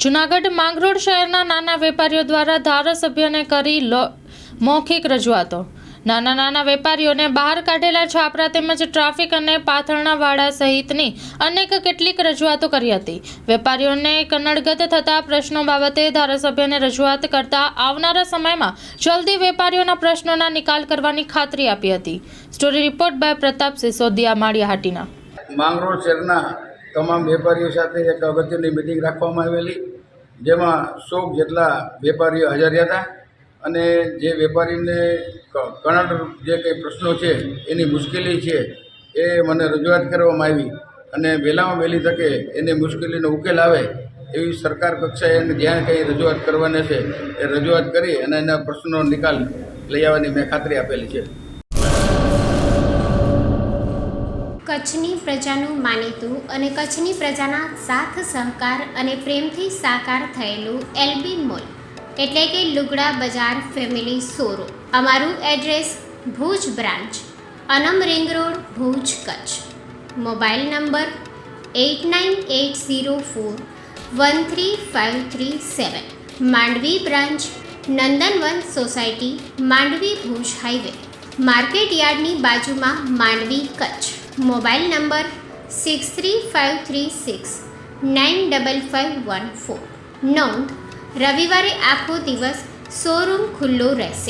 જૂનાગઢ માંગરોળ શહેરના નાના વેપારીઓ દ્વારા ધારાસભ્યને કરી મૌખિક રજૂઆતો। નાના વેપારીઓને બહાર કાઢેલા છાપરા તેમજ ટ્રાફિક અને પાથરણાવાળા સહિતની અનેક કેટલીક રજૂઆતો કરી હતી। વેપારીઓને કનડગત થતા પ્રશ્નો બાબતે ધારાસભ્યને રજૂઆત કરતા આવનારા સમયમાં જલ્દી વેપારીઓના પ્રશ્નોના નિકાલ કરવાની ખાતરી આપી હતી। Story report by Pratap Sisodiya, Maliyahatina. Mangrol શહેરના તમામ વેપારીઓ સાથે એક અગત્યની મિટિંગ રાખવામાં આવેલી, જેમાં 100 જેટલા વેપારીઓ હાજર હતા અને જે વેપારીને ઘણા જે કંઈ પ્રશ્નો છે, એની મુશ્કેલી છે, એ મને રજૂઆત કરવામાં આવી અને વહેલામાં વહેલી તકે એની મુશ્કેલીનો ઉકેલ આવે એવી સરકાર કક્ષાએ એને જ્યાં કંઈ રજૂઆત કરવાની છે એ રજૂઆત કરી અને એના પ્રશ્નોનો નિકાલ લઈ આવવાની મેં ખાતરી આપેલી છે। કચ્છની પ્રજાનું માનીતું અને કચ્છની પ્રજાના સાથ સહકાર અને પ્રેમથી સાકાર થયેલું એલબી મોલ એટલે કે લુગડા બજાર ફેમિલી શોરૂમ। અમારું address Bhuj branch, Anam ring road, Bhuj, Kutch. Mobile number 8980413537। Mandvi branch, Nandanvan society, Mandvi, Bhuj highway, market યાર્ડની બાજુમાં, માંડવી, કચ્છ। Mobile number 6353695514। નોંધ: રવિવારે આખો દિવસ શોરૂમ ખુલ્લો રહેશે।